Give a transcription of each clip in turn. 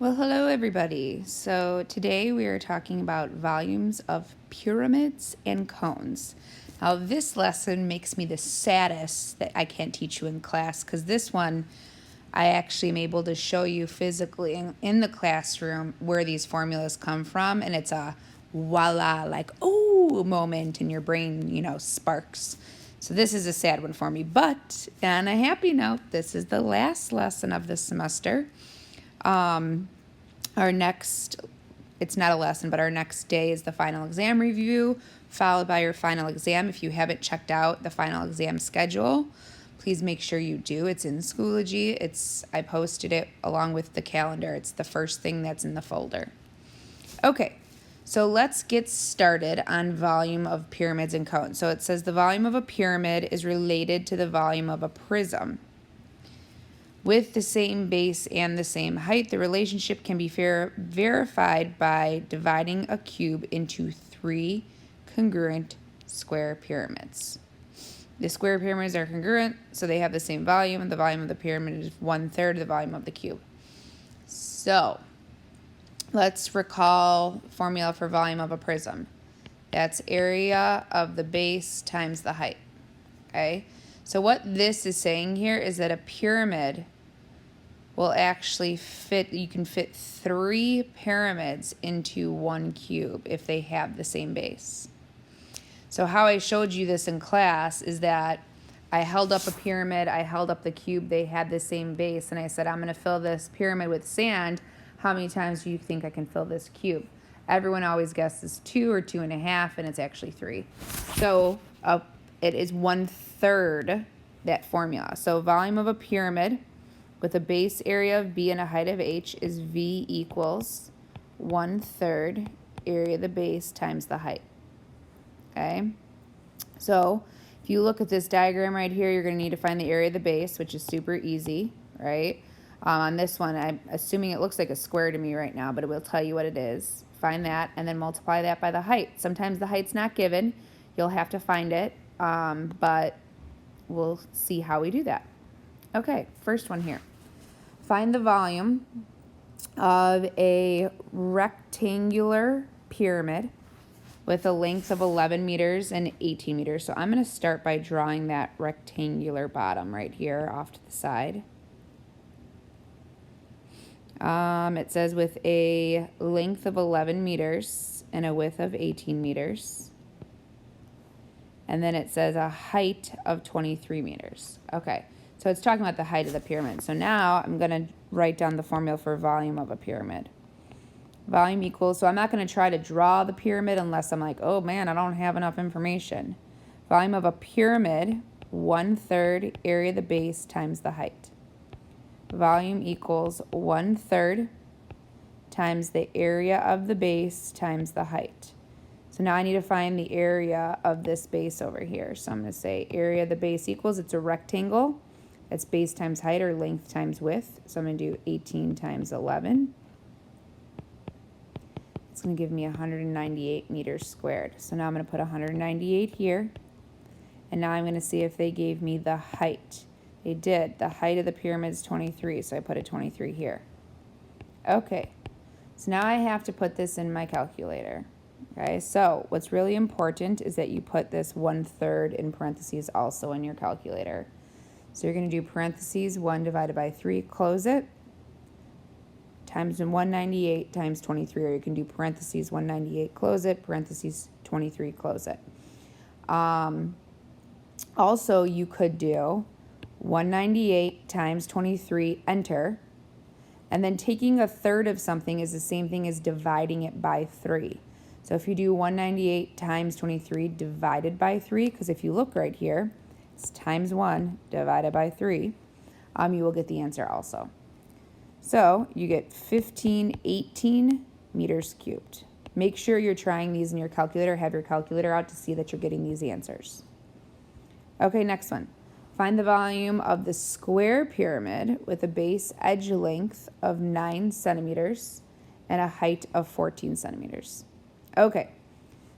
Well, hello everybody. So today we are talking about volumes of pyramids and cones. Now this lesson makes me the saddest that I can't teach you in class because this one I actually am able to show you physically in the classroom where these formulas come from, and it's a voila, like oh moment in your brain, sparks. So this is a sad one for me, but on a happy note, this is the last lesson of the semester. It's not a lesson, but our next day is the final exam review, followed by your final exam. If you haven't checked out the final exam schedule, please make sure you do. It's in Schoology. I posted it along with the calendar. It's the first thing that's in the folder. Okay, so let's get started on volume of pyramids and cones. So it says the volume of a pyramid is related to the volume of a prism. With the same base and the same height, the relationship can be verified by dividing a cube into 3 congruent square pyramids. The square pyramids are congruent, so they have the same volume, and the volume of the pyramid is 1/3 the volume of the cube. So, let's recall formula for volume of a prism. That's area of the base times the height. Okay? So what this is saying here is that a pyramid will actually you can fit 3 pyramids into 1 cube if they have the same base. So how I showed you this in class is that I held up a pyramid, I held up the cube, they had the same base, and I said, I'm going to fill this pyramid with sand. How many times do you think I can fill this cube? Everyone always guesses 2 or 2.5, and it's actually 3. So it is 1/3 that formula. So volume of a pyramid with a base area of B and a height of H is V equals 1/3 area of the base times the height. Okay? So if you look at this diagram right here, you're going to need to find the area of the base, which is super easy, right? On this one, I'm assuming it looks like a square to me right now, but it will tell you what it is. Find that and then multiply that by the height. Sometimes the height's not given. You'll have to find it, but we'll see how we do that. Okay, first one here. Find the volume of a rectangular pyramid with a length of 11 meters and 18 meters. So I'm going to start by drawing that rectangular bottom right here off to the side. It says with a length of 11 meters and a width of 18 meters. And then it says a height of 23 meters. Okay, so it's talking about the height of the pyramid. So now I'm going to write down the formula for volume of a pyramid. Volume equals, so I'm not going to try to draw the pyramid unless I'm like, oh man, I don't have enough information. Volume of a pyramid, 1/3 area of the base times the height. Volume equals 1/3 times the area of the base times the height. So now I need to find the area of this base over here. So I'm going to say area of the base equals, it's a rectangle. That's base times height or length times width. So I'm going to do 18 times 11. It's going to give me 198 meters squared. So now I'm going to put 198 here. And now I'm going to see if they gave me the height. They did. The height of the pyramid is 23, so I put a 23 here. Okay, so now I have to put this in my calculator. Okay, so what's really important is that you put this 1/3 in parentheses also in your calculator. So you're going to do parentheses 1 divided by 3, close it, times 198 times 23, or you can do parentheses 198, close it, parentheses 23, close it. Also, you could do 198 times 23, enter, and then taking 1/3 of something is the same thing as dividing it by 3. So if you do 198 times 23 divided by 3, because if you look right here, it's times 1 divided by 3, you will get the answer also. So you get 1518 meters cubed. Make sure you're trying these in your calculator. Have your calculator out to see that you're getting these answers. Okay, next one. Find the volume of the square pyramid with a base edge length of 9 centimeters and a height of 14 centimeters. Okay,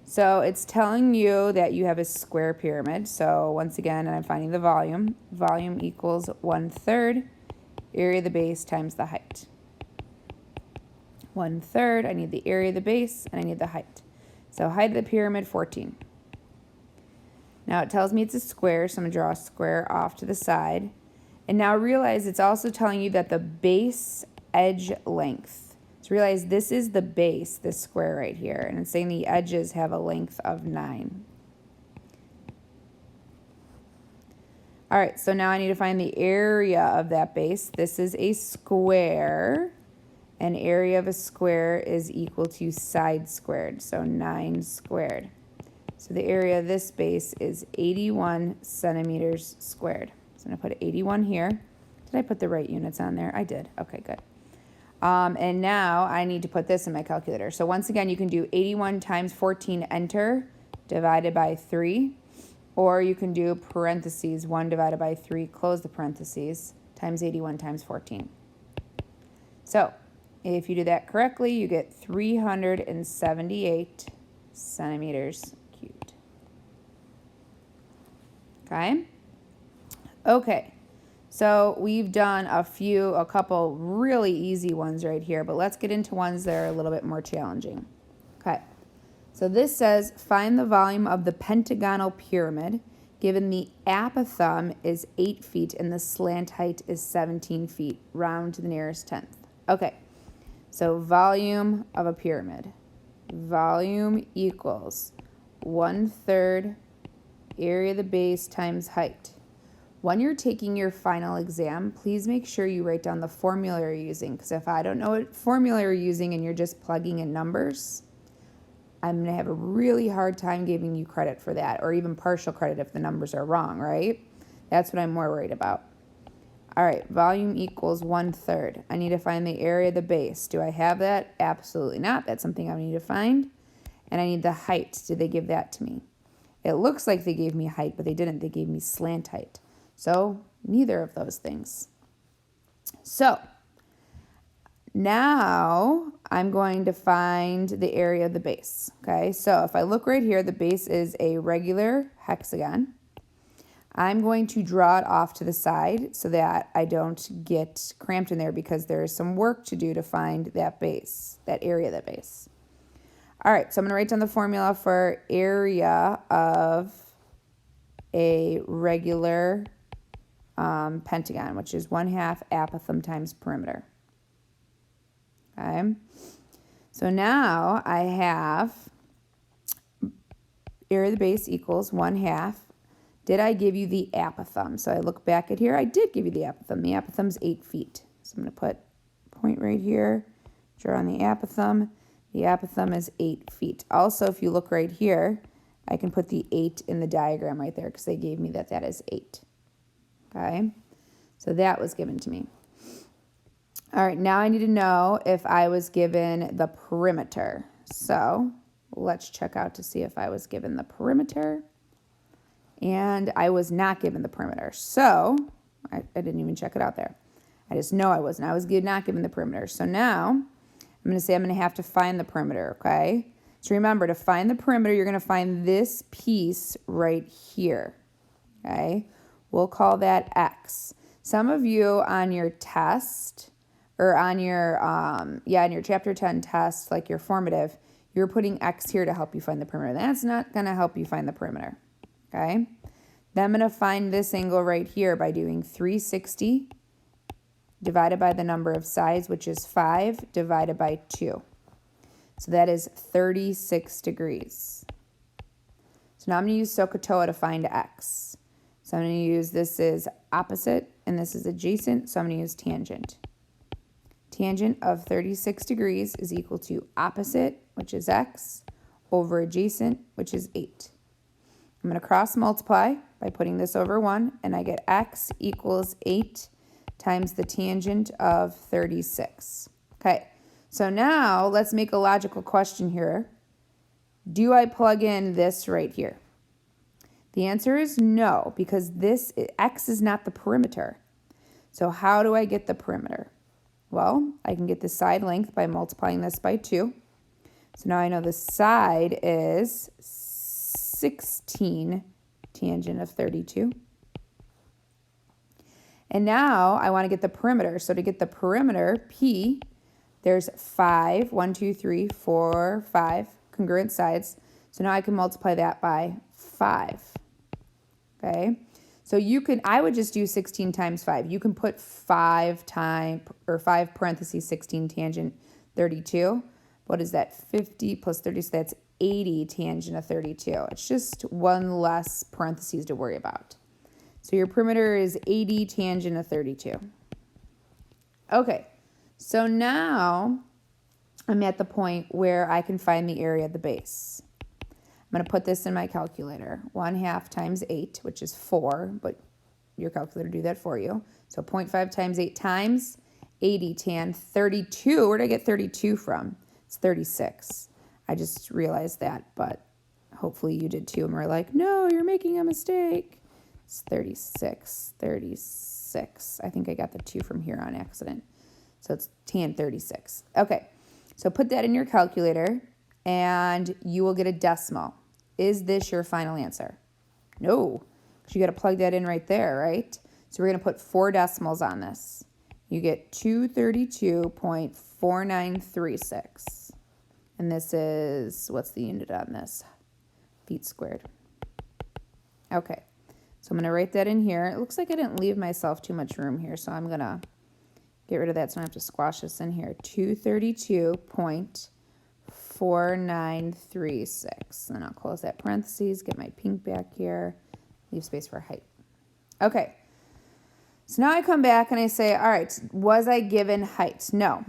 so it's telling you that you have a square pyramid. So once again, I'm finding the volume. Volume equals 1/3 area of the base times the height. 1/3. I need the area of the base, and I need the height. So height of the pyramid, 14. Now it tells me it's a square, so I'm going to draw a square off to the side. And now realize it's also telling you that the base edge length. So realize this is the base, this square right here, and it's saying the edges have a length of 9. All right, so now I need to find the area of that base. This is a square, and area of a square is equal to side squared, so 9 squared. So the area of this base is 81 centimeters squared. So I'm going to put 81 here. Did I put the right units on there? I did. Okay, good. And now I need to put this in my calculator. So once again, you can do 81 times 14, enter, divided by 3. Or you can do parentheses, 1 divided by 3, close the parentheses, times 81 times 14. So if you do that correctly, you get 378 centimeters cubed. Okay? Okay, so we've done a couple really easy ones right here, but let's get into ones that are a little bit more challenging. Okay. So this says, find the volume of the pentagonal pyramid, given the apothem is 8 feet and the slant height is 17 feet, round to the nearest tenth. Okay, so volume of a pyramid. Volume equals 1/3 area of the base times height. When you're taking your final exam, please make sure you write down the formula you're using, because if I don't know what formula you're using and you're just plugging in numbers, I'm going to have a really hard time giving you credit for that, or even partial credit if the numbers are wrong, right? That's what I'm more worried about. All right, volume equals 1/3. I need to find the area of the base. Do I have that? Absolutely not. That's something I need to find. And I need the height. Did they give that to me? It looks like they gave me height, but they didn't. They gave me slant height. So neither of those things. So now I'm going to find the area of the base. Okay, so if I look right here, the base is a regular hexagon. I'm going to draw it off to the side so that I don't get cramped in there, because there is some work to do to find that base, that area of that base. All right, so I'm going to write down the formula for area of a regular pentagon, which is 1/2 apothem times perimeter. Okay, so now I have area of the base equals 1/2. Did I give you the apothem? So I look back at here. I did give you the apothem. The apothem's 8 feet. So I'm going to put a point right here, draw on the apothem. The apothem is 8 feet. Also, if you look right here, I can put the 8 in the diagram right there because they gave me that is 8. Okay, so that was given to me. All right, now I need to know if I was given the perimeter. So let's check out to see if I was given the perimeter. And I was not given the perimeter. So I didn't even check it out there. I just know I wasn't. I was not given the perimeter. So now I'm going to say I'm going to have to find the perimeter, okay? So remember, to find the perimeter, you're going to find this piece right here, okay? We'll call that X. Some of you on your test, or on your, on your Chapter 10 test, like your formative, you're putting X here to help you find the perimeter. That's not going to help you find the perimeter, okay? Then I'm going to find this angle right here by doing 360 divided by the number of sides, which is 5, divided by 2. So that is 36 degrees. So now I'm going to use SOHCAHTOA to find X. So I'm going to use, this is opposite and this is adjacent, so I'm going to use tangent. Tangent of 36 degrees is equal to opposite, which is X, over adjacent, which is 8. I'm going to cross multiply by putting this over 1, and I get X equals 8 times the tangent of 36. Okay, so now let's make a logical question here. Do I plug in this right here? The answer is no, because this X is not the perimeter. So how do I get the perimeter? Well, I can get the side length by multiplying this by 2. So now I know the side is 16 tangent of 32. And now I want to get the perimeter. So to get the perimeter, P, There's 5, 1, 2, 3, 4, 5 congruent sides. So now I can multiply that by 5. Okay? So I would just do 16 times 5. You can put 5 parentheses 16 tangent 32. What is that? 50 plus 30, so that's 80 tangent of 32. It's just one less parentheses to worry about. So your perimeter is 80 tangent of 32. Okay, so now I'm at the point where I can find the area of the base. I'm going to put this in my calculator. 1/2 times 8, which is 4, but your calculator do that for you. So 0.5 times 8 times 80 tan 32. Where did I get 32 from? It's 36. I just realized that, but hopefully you did too. And we're like, no, you're making a mistake. It's 36. I think I got the 2 from here on accident. So it's tan 36. Okay, so put that in your calculator and you will get a decimal. Is this your final answer? No, because you got to plug that in right there, right? So we're going to put 4 decimals on this. You get 232.4936. And this is, what's the unit on this? Feet squared. Okay, so I'm going to write that in here. It looks like I didn't leave myself too much room here, so I'm going to get rid of that so I don't have to squash this in here. 232.4936. And then I'll close that parentheses, get my pink back here, leave space for height. Okay, so now I come back and I say, all right, was I given height? No,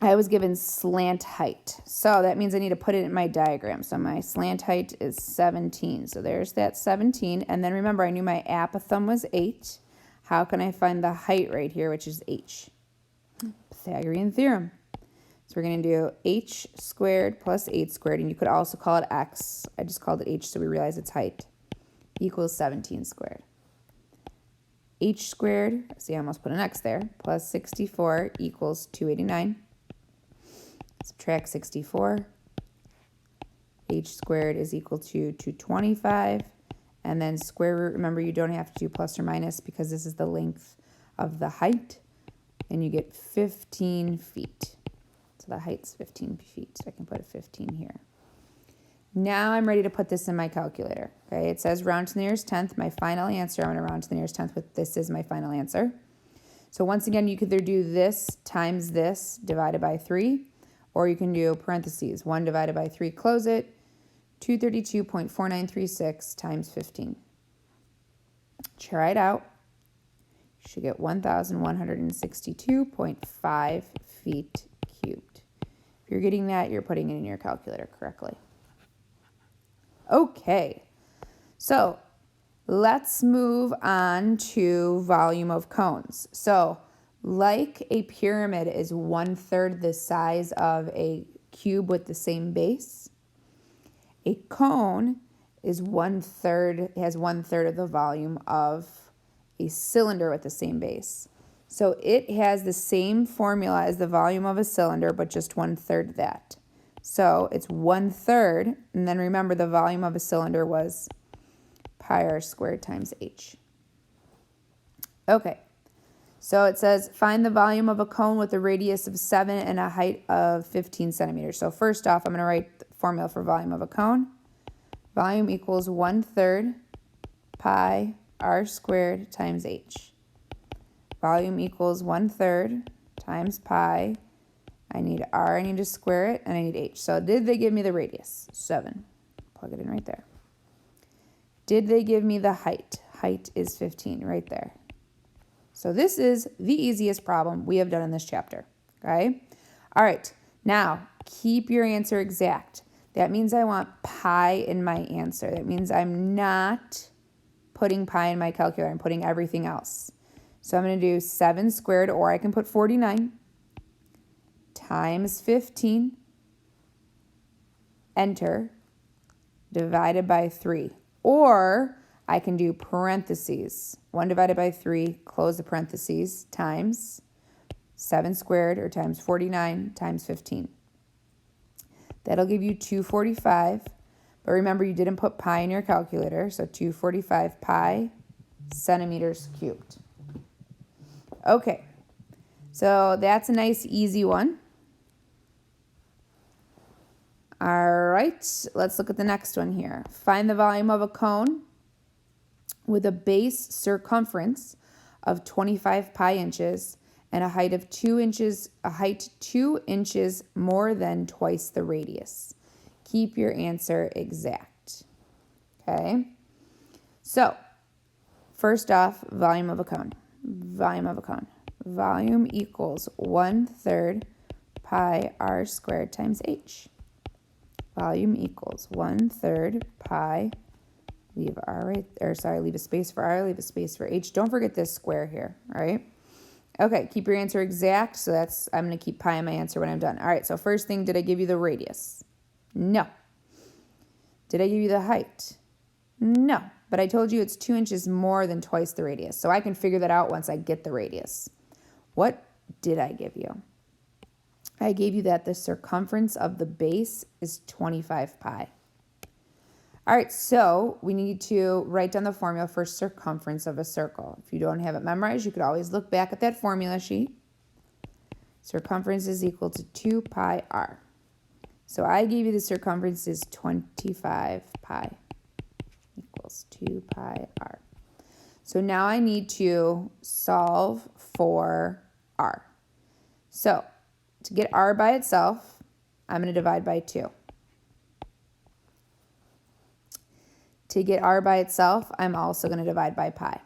I was given slant height. So that means I need to put it in my diagram. So my slant height is 17. So there's that 17. And then remember, I knew my apothem was 8. How can I find the height right here, which is h? Pythagorean theorem. So we're going to do h squared plus 8 squared, and you could also call it x. I just called it h so we realize it's height, equals 17 squared. H squared, see I almost put an x there, plus 64 equals 289. Subtract 64. H squared is equal to 225. And then square root, remember you don't have to do plus or minus because this is the length of the height. And you get 15 feet. So the height's 15 feet. So I can put a 15 here. Now I'm ready to put this in my calculator. Okay, it says round to the nearest tenth. My final answer, I'm going to round to the nearest tenth with this is my final answer. So once again, you could either do this times this divided by 3, or you can do parentheses, 1 divided by 3, close it, 232.4936 times 15. Try it out. You should get 1,162.5 feet cubed. If you're getting that, you're putting it in your calculator correctly. Okay, so let's move on to volume of cones. So like a pyramid is 1/3 the size of a cube with the same base, a cone is 1/3, has 1/3 of the volume of a cylinder with the same base. So it has the same formula as the volume of a cylinder, but just 1/3 that. So it's 1/3, and then remember the volume of a cylinder was pi r squared times h. Okay, so it says find the volume of a cone with a radius of 7 and a height of 15 centimeters. So first off, I'm going to write the formula for volume of a cone. Volume equals 1/3 pi r squared times h. Volume equals 1/3 times pi. I need r, I need to square it, and I need h. So did they give me the radius? 7. Plug it in right there. Did they give me the height? Height is 15 right there. So this is the easiest problem we have done in this chapter, okay? All right, now keep your answer exact. That means I want pi in my answer. That means I'm not putting pi in my calculator. I'm putting everything else. So I'm going to do 7 squared, or I can put 49, times 15, enter, divided by 3. Or I can do parentheses, 1 divided by 3, close the parentheses, times 7 squared, or times 49, times 15. That'll give you 245, but remember you didn't put pi in your calculator, so 245 pi centimeters cubed. Okay, so that's a nice easy one. All right, let's look at the next one here. Find the volume of a cone with a base circumference of 25 pi inches and a height of 2 inches, more than twice the radius. Keep your answer exact. Okay, so first off, volume of a cone. Volume of a cone. Volume equals 1/3 pi r squared times h. Volume equals 1/3 pi, leave a space for r, leave a space for h. Don't forget this square here, all right? Okay, keep your answer exact. So I'm going to keep pi in my answer when I'm done. All right, so first thing, did I give you the radius? No. Did I give you the height? No. But I told you it's 2 inches more than twice the radius. So I can figure that out once I get the radius. What did I give you? I gave you that the circumference of the base is 25 pi. All right, so we need to write down the formula for circumference of a circle. If you don't have it memorized, you could always look back at that formula sheet. Circumference is equal to 2 pi r. So I gave you the circumference is 25 pi equals 2 pi r. So now I need to solve for r. So to get r by itself, I'm going to divide by 2. To get r by itself, I'm also going to divide by pi.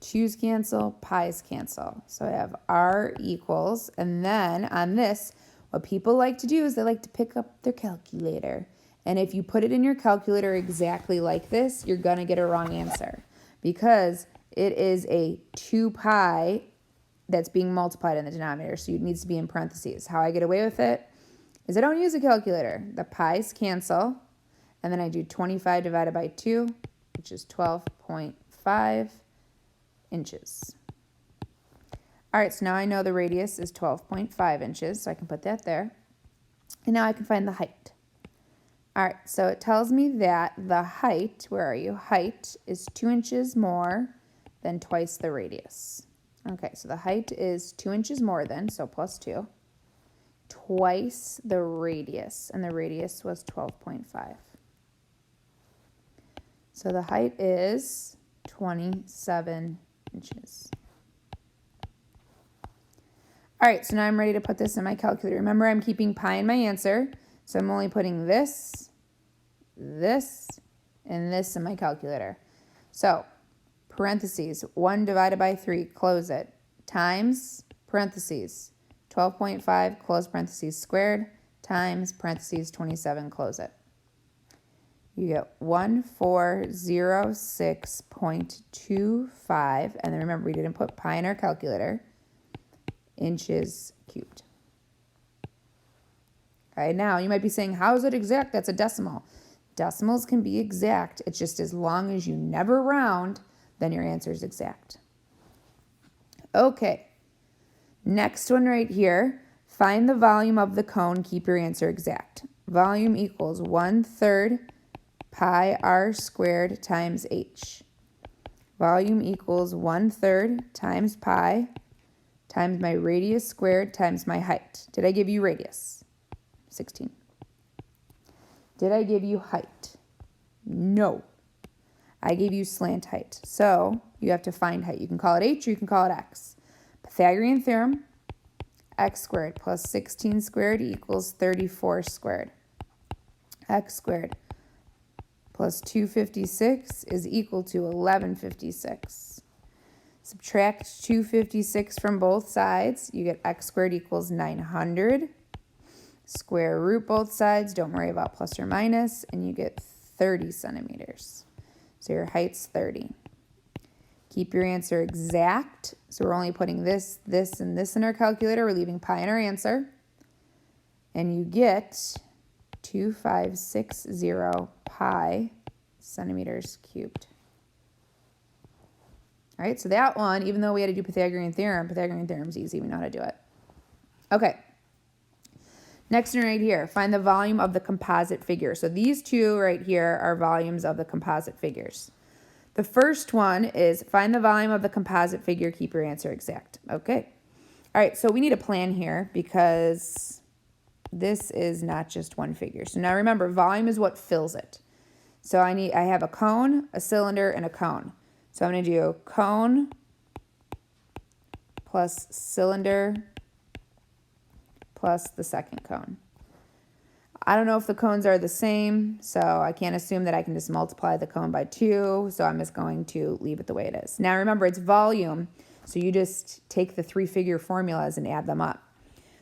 2's cancel, pi's cancel. So I have r equals, and then on this, what people like to do is they like to pick up their calculator. And if you put it in your calculator exactly like this, you're going to get a wrong answer because it is a 2 pi that's being multiplied in the denominator, so it needs to be in parentheses. How I get away with it is I don't use a calculator. The pi's cancel, and then I do 25 divided by 2, which is 12.5 inches. All right, so now I know the radius is 12.5 inches, so I can put that there. And now I can find the height. All right, so it tells me that the height, where are you? Height is 2 inches more than twice the radius. Okay, so the height is 2 inches more than, so plus 2, twice the radius, and the radius was 12.5. So the height is 27 inches. All right, so now I'm ready to put this in my calculator. Remember, I'm keeping pi in my answer, so I'm only putting this, this, and this in my calculator. So parentheses, 1 divided by 3, close it, times, parentheses, 12.5, close parentheses, squared, times, parentheses, 27, close it. You get 1406.25, and then remember, we didn't put pi in our calculator, inches cubed. All right, now you might be saying, how is it exact? That's a decimal. Decimals can be exact. It's just as long as you never round, then your answer is exact. Okay, next one right here. Find the volume of the cone. Keep your answer exact. Volume equals 1/3 pi r squared times h. Volume equals 1/3 times pi times my radius squared times my height. Did I give you radius? 16. Did I give you height? No. I gave you slant height. So you have to find height. You can call it h or you can call it x. Pythagorean theorem, x squared plus 16 squared equals 34 squared. X squared plus 256 is equal to 1156. Subtract 256 from both sides. You get x squared equals 900. Square root both sides. Don't worry about plus or minus. And you get 30 centimeters. So your height's 30. Keep your answer exact. So we're only putting this, this, and this in our calculator. We're leaving pi in our answer. And you get 2560 pi centimeters cubed. All right, so that one, even though we had to do Pythagorean theorem's easy. We know how to do it. Okay. Next one right here, find the volume of the composite figure. So these two right here are volumes of the composite figures. The first one is find the volume of the composite figure, keep your answer exact. Okay. All right, so we need a plan here because this is not just one figure. So now remember, volume is what fills it. So I have a cone, a cylinder, and a cone. So I'm going to do cone plus cylinder plus the second cone. I don't know if the cones are the same, so I can't assume that I can just multiply the cone by 2, so I'm just going to leave it the way it is. Now remember, it's volume, so you just take the 3-figure formulas and add them up.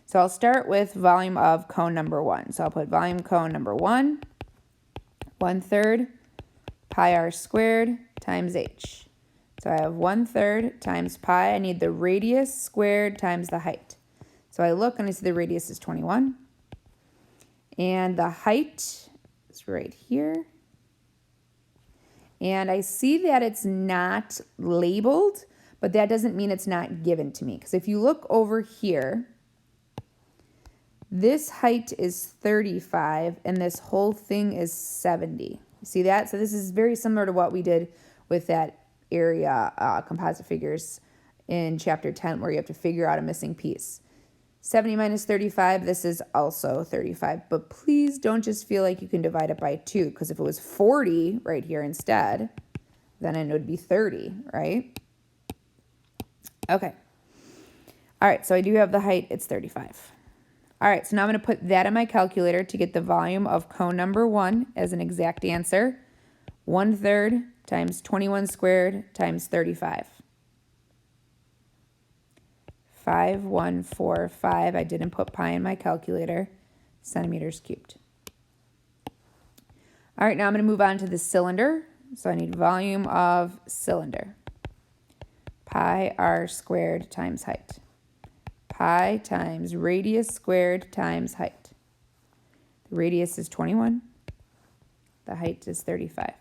So I'll start with volume of cone number 1. So I'll put volume cone number 1, 1/3 pi r squared times h. So I have 1/3 times pi. I need the radius squared times the height. So I look and I see the radius is 21. And the height is right here. And I see that it's not labeled, but that doesn't mean it's not given to me. Because if you look over here, this height is 35 and this whole thing is 70. You see that? So this is very similar to what we did with that area composite figures in chapter 10, where you have to figure out a missing piece. 70 minus 35, this is also 35, but please don't just feel like you can divide it by 2, because if it was 40 right here instead, then it would be 30, right? Okay. All right, so I do have the height, it's 35. All right, so now I'm going to put that in my calculator to get the volume of cone number 1 as an exact answer. 1/3 times 21 squared times 35. 5145. I didn't put pi in my calculator. Centimeters cubed. All right, now I'm going to move on to the cylinder. So I need volume of cylinder. Pi r squared times height. Pi times radius squared times height. The radius is 21. The height is 35.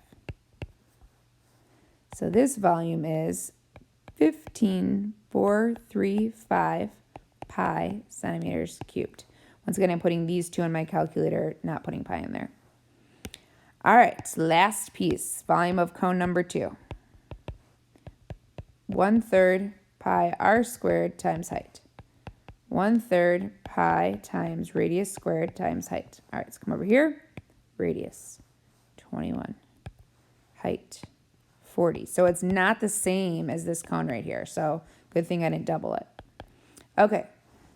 So this volume is 15,435 pi centimeters cubed. Once again, I'm putting these 2 in my calculator, not putting pi in there. All right, last piece, volume of cone number 2. 1/3 pi r squared times height. 1/3 pi times radius squared times height. All right, let's come over here. Radius, 21. Height, 40. So it's not the same as this cone right here. So good thing I didn't double it. Okay,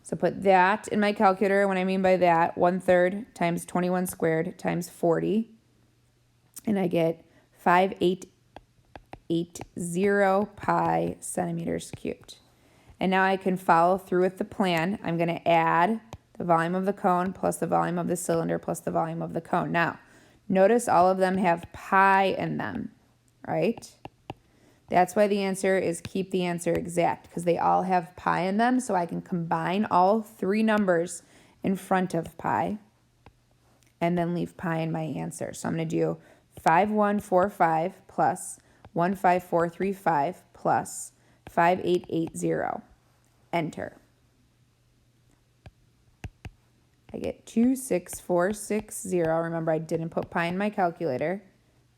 so put that in my calculator. What I mean by that, 1/3 times 21 squared times 40. And I get 5880 pi centimeters cubed. And now I can follow through with the plan. I'm going to add the volume of the cone plus the volume of the cylinder plus the volume of the cone. Now, notice all of them have pi in them, right? That's why the answer is keep the answer exact, because they all have pi in them, so I can combine all 3 numbers in front of pi and then leave pi in my answer. So I'm going to do 5145 plus 15435 plus 5880. Enter. I get 26460. Remember, I didn't put pi in my calculator.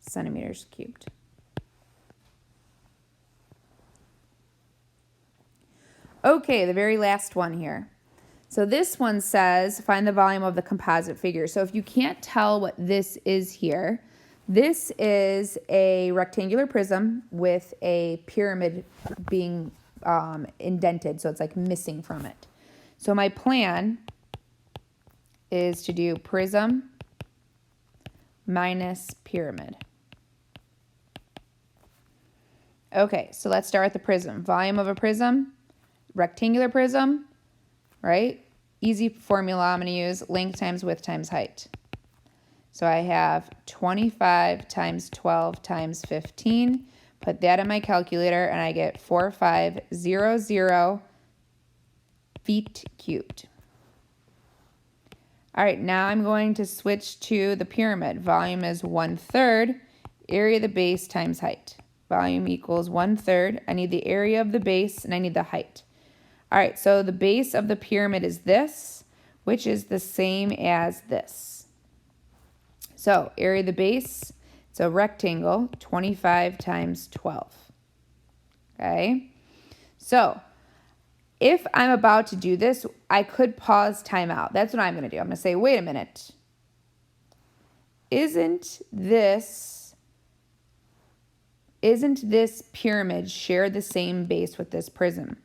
Centimeters cubed. Okay, the very last one here. So this one says, find the volume of the composite figure. So if you can't tell what this is here, this is a rectangular prism with a pyramid being indented, so it's like missing from it. So my plan is to do prism minus pyramid. Okay, so let's start with the prism. Volume of a prism, rectangular prism, right? Easy formula I'm going to use, length times width times height. So I have 25 times 12 times 15. Put that in my calculator, and I get 4500 feet cubed. All right, now I'm going to switch to the pyramid. Volume is 1/3, area of the base times height. Volume equals 1/3. I need the area of the base, and I need the height. All right, so the base of the pyramid is this, which is the same as this. So area of the base, it's a rectangle, 25 times 12. Okay, so if I'm about to do this, I could pause timeout. That's what I'm going to do. I'm going to say, wait a minute. Isn't this pyramid share the same base with this prism?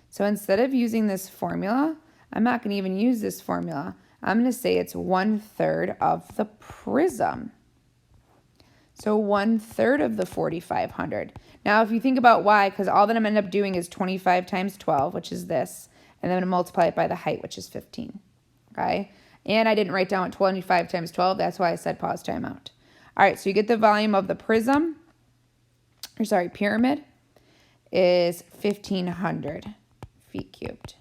So instead of using this formula, I'm not going to even use this formula. I'm going to say it's 1/3 of the prism. So 1/3 of the 4,500. Now, if you think about why, because all that I'm going to end up doing is 25 times 12, which is this, and then I'm going to multiply it by the height, which is 15. Okay? And I didn't write down what 25 times 12. That's why I said pause timeout. All right, so you get the volume of the pyramid is 1,500 feet cubed.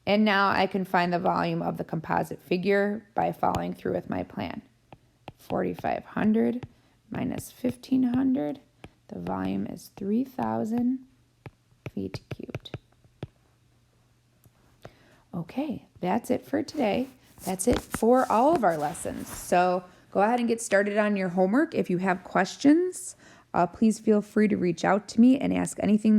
And now I can find the volume of the composite figure by following through with my plan. 4,500 minus 1,500. The volume is 3,000 feet cubed. Okay, that's it for today. That's it for all of our lessons. So go ahead and get started on your homework. If you have questions, please feel free to reach out to me and ask anything